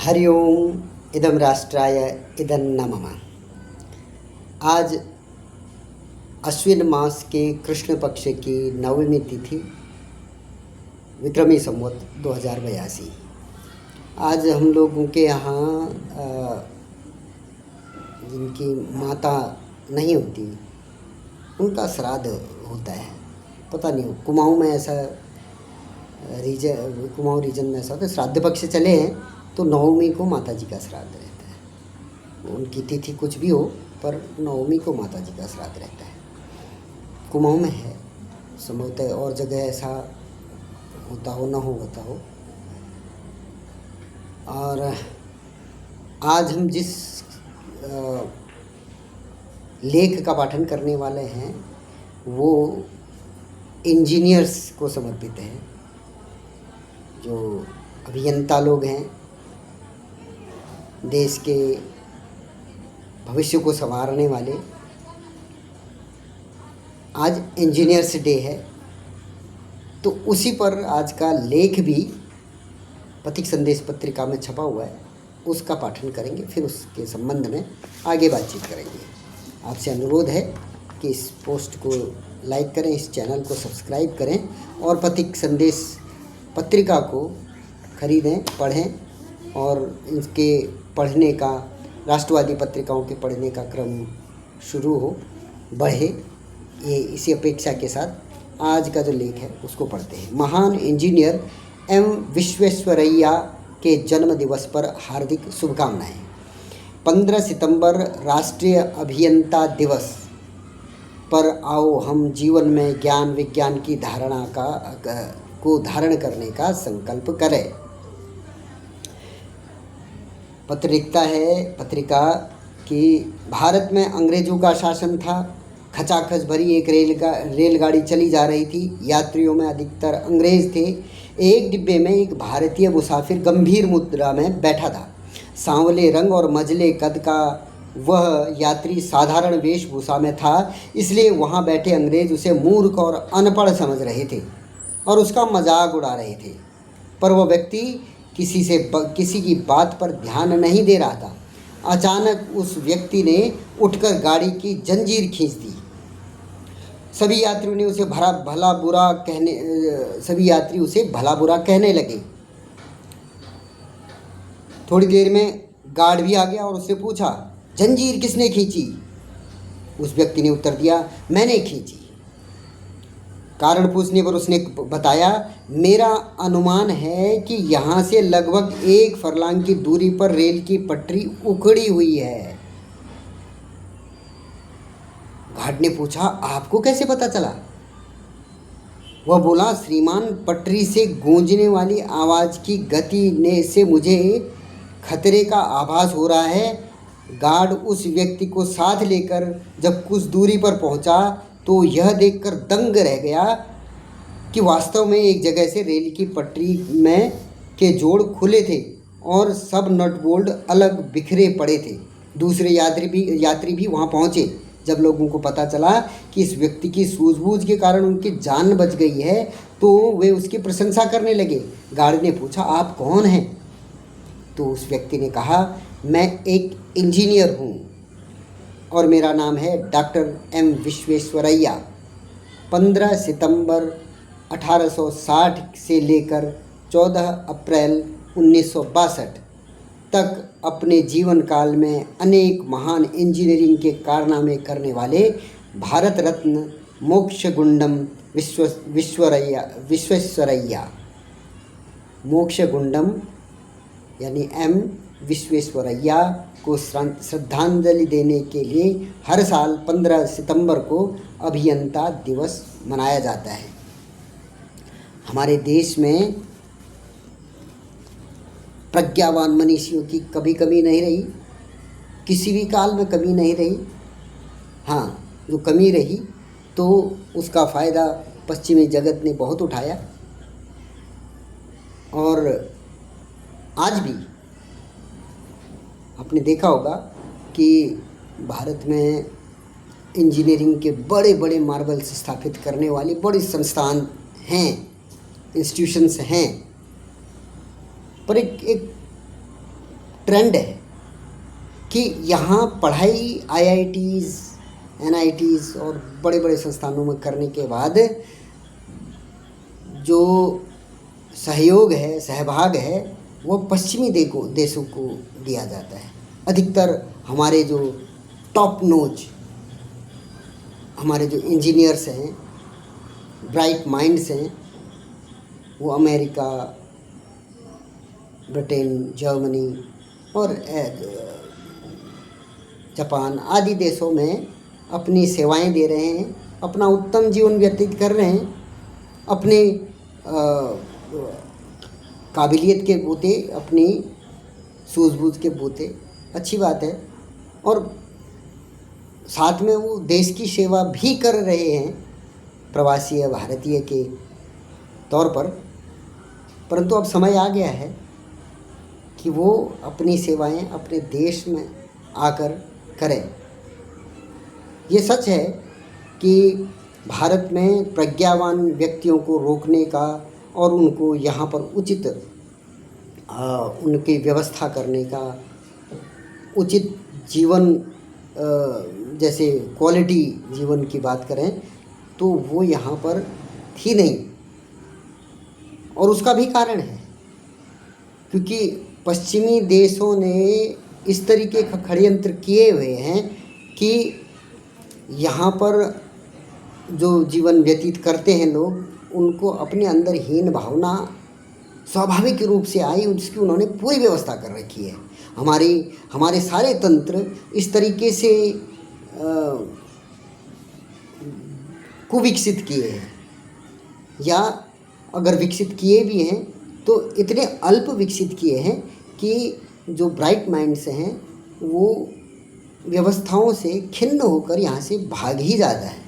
हरि ओम इदं राष्ट्राय इदं न मम। आज अश्विन मास के कृष्ण पक्ष की नवमी तिथि विक्रमी संवत 2082। आज हम लोगों के यहाँ जिनकी माता नहीं होती उनका श्राद्ध होता है। पता नहीं कुमाऊँ में ऐसा कुमाऊँ रीजन में ऐसा होता है। श्राद्ध पक्ष चले हैं तो नवमी को माता जी का श्राद्ध रहता है। उनकी तिथि कुछ भी हो पर नवमी को माता जी का श्राद्ध रहता है। कुमाऊँ में है, संभवतः और जगह ऐसा होता हो ना होता हो। और आज हम जिस लेख का पाठन करने वाले हैं वो इंजीनियर्स को समर्पित है। जो अभियंता लोग हैं, देश के भविष्य को संवारने वाले। आज इंजीनियर्स डे है तो उसी पर आज का लेख भी पथिक संदेश पत्रिका में छपा हुआ है, उसका पाठन करेंगे। फिर उसके संबंध में आगे बातचीत करेंगे। आपसे अनुरोध है कि इस पोस्ट को लाइक करें, इस चैनल को सब्सक्राइब करें और पथिक संदेश पत्रिका को खरीदें, पढ़ें और इनके पढ़ने का, राष्ट्रवादी पत्रिकाओं के पढ़ने का क्रम शुरू हो, बढ़े। ये इसी अपेक्षा के साथ आज का जो लेख है उसको पढ़ते हैं। महान इंजीनियर एम विश्वेश्वरैया के जन्म दिवस पर हार्दिक शुभकामनाएं। 15 सितंबर राष्ट्रीय अभियंता दिवस पर आओ हम जीवन में ज्ञान विज्ञान की धारणा को धारण करने का संकल्प करें। पत्र लिखता है पत्रिका कि भारत में अंग्रेजों का शासन था। खचाखच भरी एक रेलगाड़ी चली जा रही थी। यात्रियों में अधिकतर अंग्रेज थे। एक डिब्बे में एक भारतीय मुसाफिर गंभीर मुद्रा में बैठा था। सांवले रंग और मझले कद का वह यात्री साधारण वेशभूषा में था, इसलिए वहाँ बैठे अंग्रेज उसे मूर्ख और अनपढ़ समझ रहे थे और उसका मजाक उड़ा रहे थे। पर वह व्यक्ति किसी की बात पर ध्यान नहीं दे रहा था। अचानक उस व्यक्ति ने उठकर गाड़ी की जंजीर खींच दी। सभी यात्री उसे भला बुरा कहने लगे। थोड़ी देर में गार्ड भी आ गया और उससे पूछा, जंजीर किसने खींची? उस व्यक्ति ने उत्तर दिया, मैंने खींची। कारण पूछने पर उसने बताया, मेरा अनुमान है कि यहाँ से लगभग 1 फरलांग की दूरी पर रेल की पटरी उखड़ी हुई है। गार्ड ने पूछा, आपको कैसे पता चला? वह बोला, श्रीमान, पटरी से गूंजने वाली आवाज़ की गति से मुझे खतरे का आभास हो रहा है। गार्ड उस व्यक्ति को साथ लेकर जब कुछ दूरी पर पहुंचा तो यह देखकर दंग रह गया कि वास्तव में एक जगह से रेल की पटरी में के जोड़ खुले थे और सब नट बोल्ट अलग बिखरे पड़े थे। दूसरे यात्री भी वहां पहुंचे। जब लोगों को पता चला कि इस व्यक्ति की सूझबूझ के कारण उनकी जान बच गई है तो वे उसकी प्रशंसा करने लगे। गार्ड ने पूछा, आप कौन हैं? तो उस व्यक्ति ने कहा, मैं एक इंजीनियर हूँ और मेरा नाम है डॉक्टर एम विश्वेश्वरैया। 15 सितंबर 1860 से लेकर 14 अप्रैल 1962 तक अपने जीवन काल में अनेक महान इंजीनियरिंग के कारनामे करने वाले भारत रत्न मोक्षगुंडम विश्वेश्वरैया मोक्षगुंडम यानी एम विश्वेश्वरैया को श्रद्धांजलि देने के लिए हर साल 15 सितंबर को अभियंता दिवस मनाया जाता है। हमारे देश में प्रज्ञावान मनीषियों की कभी कमी नहीं रही, किसी भी काल में कमी नहीं रही। हाँ, जो कमी रही तो उसका फ़ायदा पश्चिमी जगत ने बहुत उठाया। और आज भी आपने देखा होगा कि भारत में इंजीनियरिंग के बड़े बड़े मार्बल्स स्थापित करने वाली बड़ी संस्थान हैं, इंस्टीट्यूशंस हैं। पर एक ट्रेंड है कि यहाँ पढ़ाई आईआईटीज़, एनआईटीज़ और बड़े बड़े संस्थानों में करने के बाद जो सहयोग है, सहभाग है, वो पश्चिमी देशों को दिया जाता है। अधिकतर हमारे जो टॉप नोच, हमारे जो इंजीनियर्स हैं, ब्राइट माइंड्स हैं, वो अमेरिका, ब्रिटेन, जर्मनी और जापान आदि देशों में अपनी सेवाएं दे रहे हैं, अपना उत्तम जीवन व्यतीत कर रहे हैं, अपने काबिलियत के बूते, अपनी सूझबूझ के बूते। अच्छी बात है। और साथ में वो देश की सेवा भी कर रहे हैं प्रवासी या भारतीय के तौर पर। परंतु अब समय आ गया है कि वो अपनी सेवाएं अपने देश में आकर करें। ये सच है कि भारत में प्रज्ञावान व्यक्तियों को रोकने का और उनको यहाँ पर उचित उनकी व्यवस्था करने का, उचित जीवन जैसे क्वालिटी जीवन की बात करें तो वो यहाँ पर थी नहीं। और उसका भी कारण है क्योंकि पश्चिमी देशों ने इस तरीके का षड्यंत्र किए हुए हैं कि यहाँ पर जो जीवन व्यतीत करते हैं लोग, उनको अपने अंदर हीन भावना स्वाभाविक रूप से आई, उसकी उन्होंने पूरी व्यवस्था कर रखी है। हमारे सारे तंत्र इस तरीके से कुविकसित किए हैं, या अगर विकसित किए भी हैं तो इतने अल्प विकसित किए हैं कि जो ब्राइट माइंड्स हैं वो व्यवस्थाओं से खिन्न होकर यहाँ से भाग ही जाता है।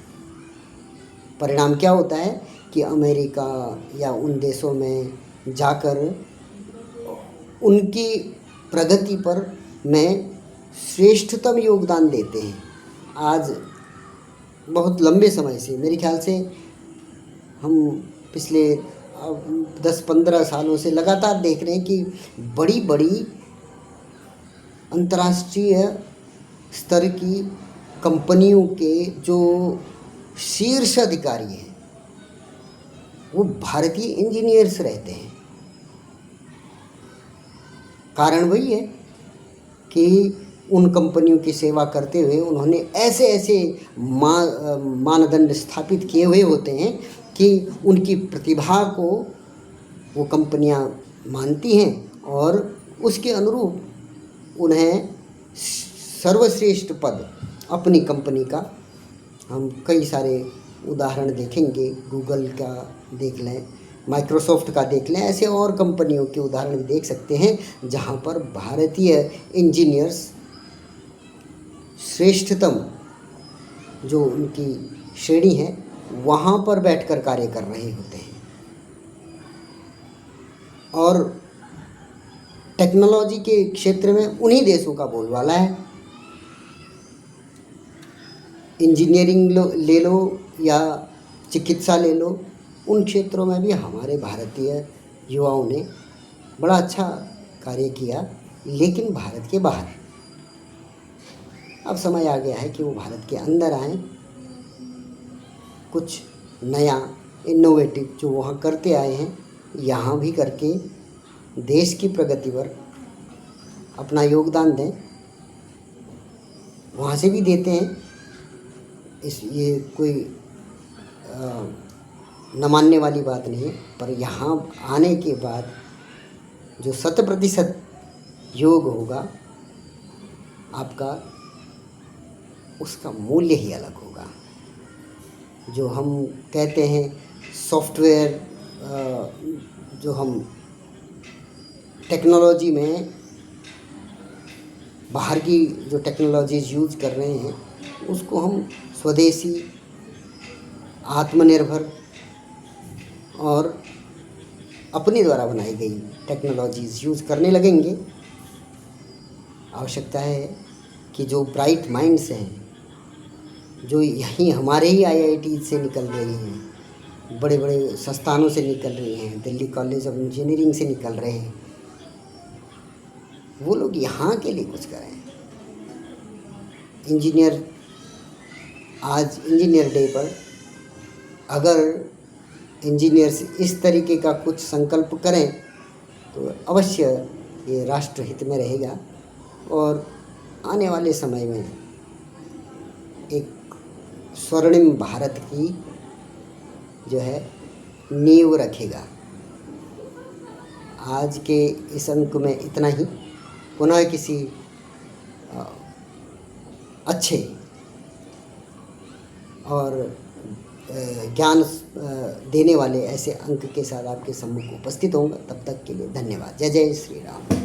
परिणाम क्या होता है कि अमेरिका या उन देशों में जाकर उनकी प्रगति पर में श्रेष्ठतम योगदान देते हैं। आज बहुत लंबे समय से, मेरे ख्याल से हम पिछले 10-15 सालों से लगातार देख रहे हैं कि बड़ी बड़ी अंतर्राष्ट्रीय स्तर की कंपनियों के जो शीर्ष अधिकारी हैं वो भारतीय इंजीनियर्स रहते हैं। कारण वही है कि उन कंपनियों की सेवा करते हुए उन्होंने ऐसे ऐसे मानदंड स्थापित किए हुए होते हैं कि उनकी प्रतिभा को वो कंपनियां मानती हैं और उसके अनुरूप उन्हें सर्वश्रेष्ठ पद अपनी कंपनी का, हम कई सारे उदाहरण देखेंगे, गूगल का देख लें, माइक्रोसॉफ्ट का देख लें, ऐसे और कंपनियों के उदाहरण भी देख सकते हैं जहां पर भारतीय इंजीनियर्स श्रेष्ठतम जो उनकी श्रेणी है वहाँ पर बैठकर कार्य कर रहे होते हैं। और टेक्नोलॉजी के क्षेत्र में उन्हीं देशों का बोलबाला है। इंजीनियरिंग ले लो या चिकित्सा ले लो, उन क्षेत्रों में भी हमारे भारतीय युवाओं ने बड़ा अच्छा कार्य किया, लेकिन भारत के बाहर। अब समय आ गया है कि वो भारत के अंदर आएँ, कुछ नया इनोवेटिव जो वहाँ करते आए हैं यहाँ भी करके देश की प्रगति पर अपना योगदान दें। वहाँ से भी देते हैं, ये कोई न मानने वाली बात नहीं है, पर यहाँ आने के बाद जो 100% योग होगा आपका, उसका मूल्य ही अलग होगा। जो हम कहते हैं सॉफ्टवेयर, जो हम टेक्नोलॉजी में बाहर की जो टेक्नोलॉजीज यूज़ कर रहे हैं उसको हम स्वदेशी, आत्मनिर्भर और अपने द्वारा बनाई गई टेक्नोलॉजीज यूज़ करने लगेंगे। आवश्यकता है कि जो ब्राइट माइंड्स हैं, जो यहीं हमारे ही आईआईटी से निकल रही हैं, बड़े बड़े संस्थानों से निकल रही हैं, दिल्ली कॉलेज ऑफ इंजीनियरिंग से निकल रहे हैं, वो लोग यहाँ के लिए कुछ करें। इंजीनियर, आज इंजीनियर डे पर अगर इंजीनियर्स इस तरीके का कुछ संकल्प करें तो अवश्य ये राष्ट्र हित में रहेगा और आने वाले समय में एक स्वर्णिम भारत की जो है नींव रखेगा। आज के इस अंक में इतना ही। पुनः किसी अच्छे और ज्ञान देने वाले ऐसे अंक के साथ आपके सम्मुख उपस्थित होऊंगा। तब तक के लिए धन्यवाद। जय जय श्री राम।